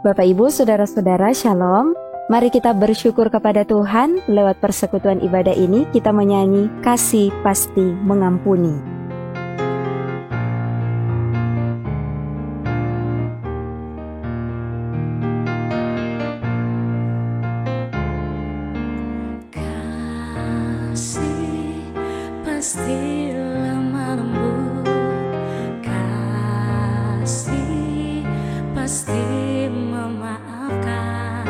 Bapak Ibu, Saudara-saudara, Shalom. Mari kita bersyukur kepada Tuhan. Lewat persekutuan ibadah ini kita menyanyi Kasih Pasti Mengampuni. Kasih pasti lama lembut, kasih pasti memaafkan,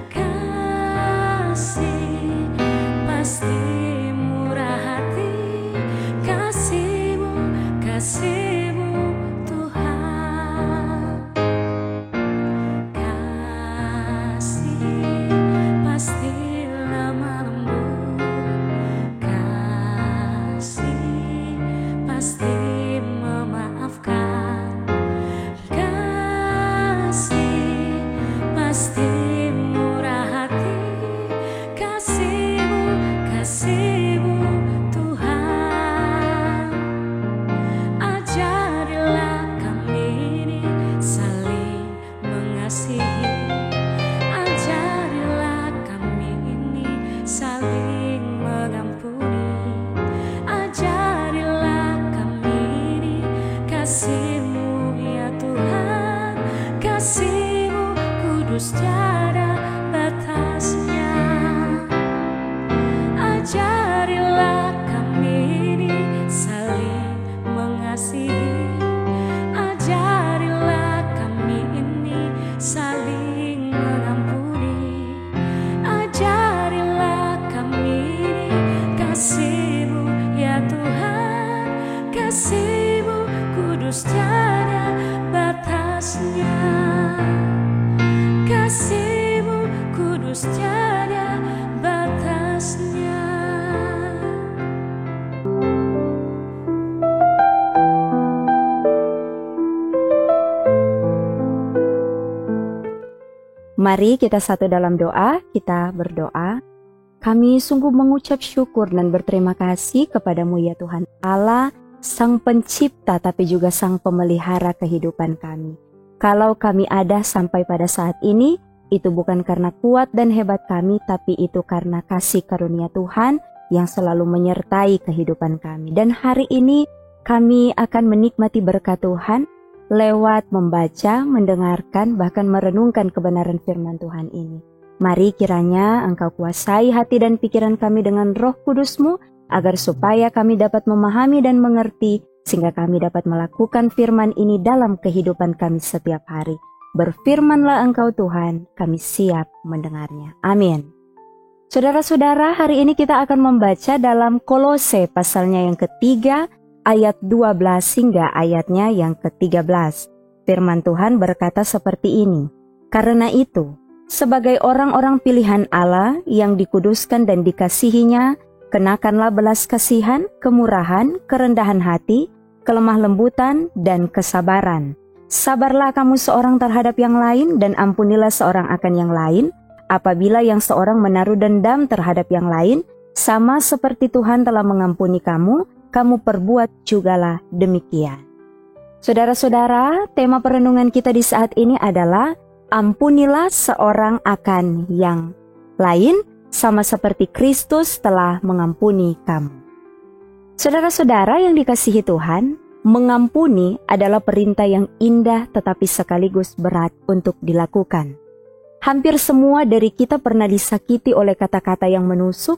kasih pasti murah hati, kasih-Mu Tuhan. Kasih pasti lama lembut, kasih pasti memaafkan, kasih pasti murah hati, kasih-Mu Tuhan. Ajarilah kami ini saling mengasihi, ajarilah kami ini saling mengampuni, ajarilah kami ini kasih-Mu ya Tuhan, kasih-Mu kudus tiada batasnya. Ajarilah kami ini saling mengasihi, ajarilah kami ini saling mengampuni, ajarilah kami ini kasih-Mu ya Tuhan, kasih-Mu kudus tiada batasnya, kasih-Mu kudus tiada batasnya. Mari kita satu dalam doa, kita berdoa. Kami sungguh mengucap syukur dan berterima kasih kepada-Mu ya Tuhan Allah, Sang Pencipta tapi juga Sang Pemelihara kehidupan kami. Kalau kami ada sampai pada saat ini, itu bukan karena kuat dan hebat kami, tapi itu karena kasih karunia Tuhan yang selalu menyertai kehidupan kami. Dan hari ini kami akan menikmati berkat Tuhan lewat membaca, mendengarkan, bahkan merenungkan kebenaran firman Tuhan ini. Mari kiranya Engkau kuasai hati dan pikiran kami dengan Roh Kudus-Mu, agar supaya kami dapat memahami dan mengerti, sehingga kami dapat melakukan firman ini dalam kehidupan kami setiap hari. Berfirmanlah Engkau Tuhan, kami siap mendengarnya. Amin. Saudara-saudara, hari ini kita akan membaca dalam Kolose pasalnya yang ketiga, ayat 12 hingga ayatnya yang ke-13. Firman Tuhan berkata seperti ini, "Karena itu, sebagai orang-orang pilihan Allah yang dikuduskan dan dikasihinya, kenakanlah belas kasihan, kemurahan, kerendahan hati, kelemah lembutan, dan kesabaran. Sabarlah kamu seorang terhadap yang lain, dan ampunilah seorang akan yang lain, apabila yang seorang menaruh dendam terhadap yang lain, sama seperti Tuhan telah mengampuni kamu perbuat jugalah demikian." Saudara-saudara, tema perenungan kita di saat ini adalah ampunilah seorang akan yang lain, sama seperti Kristus telah mengampuni kamu. Saudara-saudara yang dikasihi Tuhan, mengampuni adalah perintah yang indah tetapi sekaligus berat untuk dilakukan. Hampir semua dari kita pernah disakiti oleh kata-kata yang menusuk,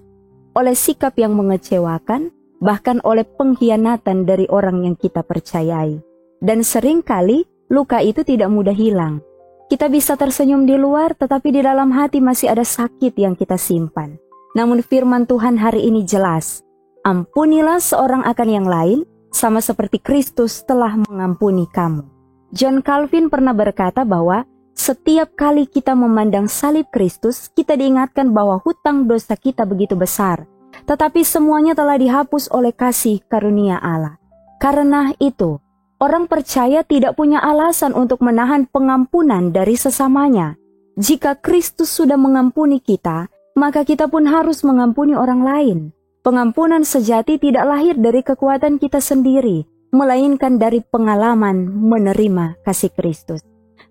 oleh sikap yang mengecewakan, bahkan oleh pengkhianatan dari orang yang kita percayai. Dan seringkali luka itu tidak mudah hilang. Kita bisa tersenyum di luar, tetapi di dalam hati masih ada sakit yang kita simpan. Namun firman Tuhan hari ini jelas, ampunilah seorang akan yang lain, sama seperti Kristus telah mengampuni kamu. John Calvin pernah berkata bahwa setiap kali kita memandang salib Kristus, kita diingatkan bahwa hutang dosa kita begitu besar. Tetapi semuanya telah dihapus oleh kasih karunia Allah. Karena itu, orang percaya tidak punya alasan untuk menahan pengampunan dari sesamanya. Jika Kristus sudah mengampuni kita, maka kita pun harus mengampuni orang lain. Pengampunan sejati tidak lahir dari kekuatan kita sendiri, melainkan dari pengalaman menerima kasih Kristus.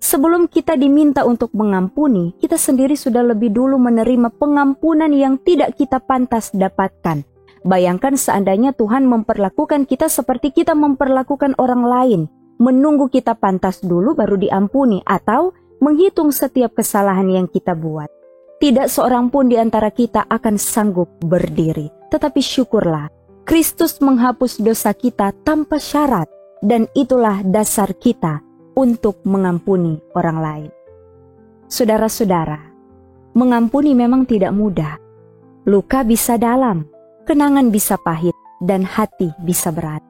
Sebelum kita diminta untuk mengampuni, kita sendiri sudah lebih dulu menerima pengampunan yang tidak kita pantas dapatkan. Bayangkan seandainya Tuhan memperlakukan kita seperti kita memperlakukan orang lain, menunggu kita pantas dulu baru diampuni, atau menghitung setiap kesalahan yang kita buat. Tidak seorang pun di antara kita akan sanggup berdiri. Tetapi syukurlah, Kristus menghapus dosa kita tanpa syarat, dan itulah dasar kita untuk mengampuni orang lain. Saudara-saudara, mengampuni memang tidak mudah. Luka bisa dalam, kenangan bisa pahit, dan hati bisa berat.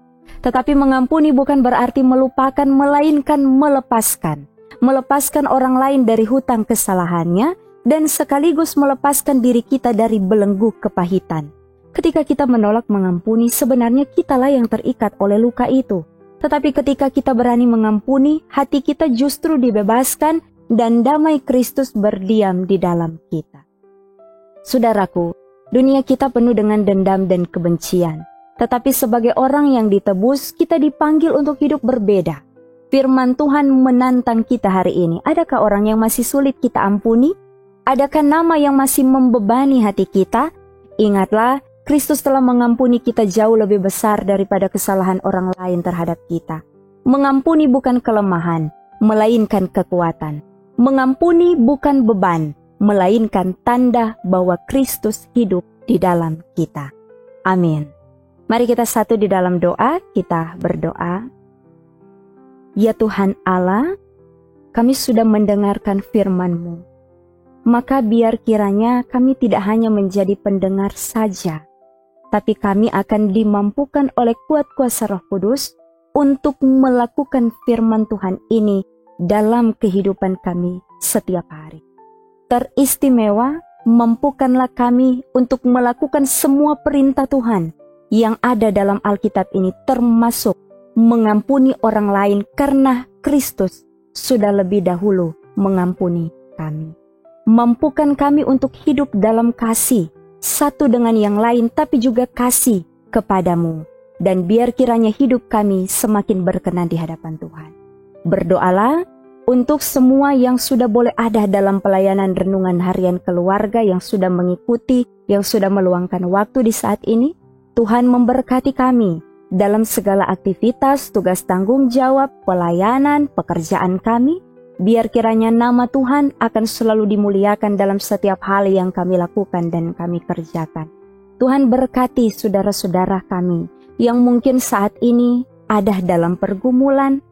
Tetapi mengampuni bukan berarti melupakan, melainkan melepaskan. Melepaskan orang lain dari hutang kesalahannya, dan sekaligus melepaskan diri kita dari belenggu kepahitan. Ketika kita menolak mengampuni, sebenarnya kitalah yang terikat oleh luka itu. Tetapi ketika kita berani mengampuni, hati kita justru dibebaskan dan damai Kristus berdiam di dalam kita. Saudaraku, dunia kita penuh dengan dendam dan kebencian. Tetapi sebagai orang yang ditebus, kita dipanggil untuk hidup berbeda. Firman Tuhan menantang kita hari ini. Adakah orang yang masih sulit kita ampuni? Adakah nama yang masih membebani hati kita? Ingatlah, Kristus telah mengampuni kita jauh lebih besar daripada kesalahan orang lain terhadap kita. Mengampuni bukan kelemahan, melainkan kekuatan. Mengampuni bukan beban, melainkan tanda bahwa Kristus hidup di dalam kita. Amin. Mari kita satu di dalam doa, kita berdoa. Ya Tuhan Allah, kami sudah mendengarkan firman-Mu. Maka biar kiranya kami tidak hanya menjadi pendengar saja, tapi kami akan dimampukan oleh kuat kuasa Roh Kudus untuk melakukan firman Tuhan ini dalam kehidupan kami setiap hari. Teristimewa, mampukanlah kami untuk melakukan semua perintah Tuhan yang ada dalam Alkitab ini, termasuk mengampuni orang lain karena Kristus sudah lebih dahulu mengampuni kami. Mampukan kami untuk hidup dalam kasih, satu dengan yang lain, tapi juga kasih kepadamu. Dan biar kiranya hidup kami semakin berkenan di hadapan Tuhan. Berdoalah untuk semua yang sudah boleh ada dalam pelayanan renungan harian keluarga, yang sudah mengikuti, yang sudah meluangkan waktu di saat ini. Tuhan memberkati kami dalam segala aktivitas, tugas tanggung jawab, pelayanan, pekerjaan kami. Biar kiranya nama Tuhan akan selalu dimuliakan dalam setiap hal yang kami lakukan dan kami kerjakan. Tuhan berkati saudara-saudara kami yang mungkin saat ini ada dalam pergumulan,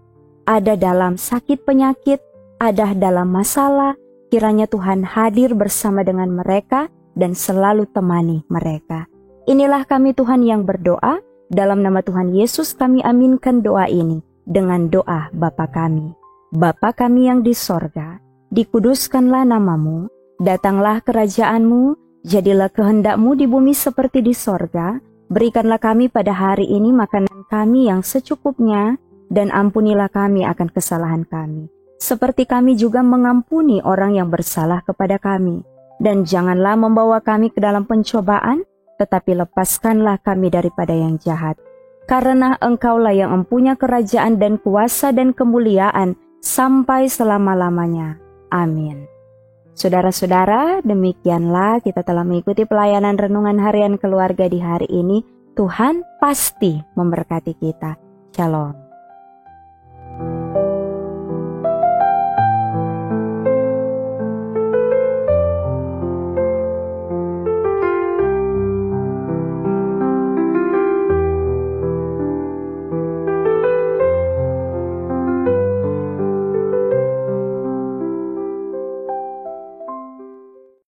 ada dalam sakit penyakit, ada dalam masalah. Kiranya Tuhan hadir bersama dengan mereka dan selalu temani mereka. Inilah kami Tuhan yang berdoa. Dalam nama Tuhan Yesus kami aminkan doa ini dengan doa Bapa kami. Bapa kami yang di sorga, dikuduskanlah namamu, datanglah kerajaanmu, jadilah kehendakmu di bumi seperti di sorga. Berikanlah kami pada hari ini makanan kami yang secukupnya, dan ampunilah kami akan kesalahan kami, seperti kami juga mengampuni orang yang bersalah kepada kami. Dan janganlah membawa kami ke dalam pencobaan, tetapi lepaskanlah kami daripada yang jahat. Karena Engkaulah yang mempunyai kerajaan dan kuasa dan kemuliaan, sampai selama-lamanya. Amin. Saudara-saudara, demikianlah kita telah mengikuti pelayanan renungan harian keluarga di hari ini. Tuhan pasti memberkati kita. Shalom.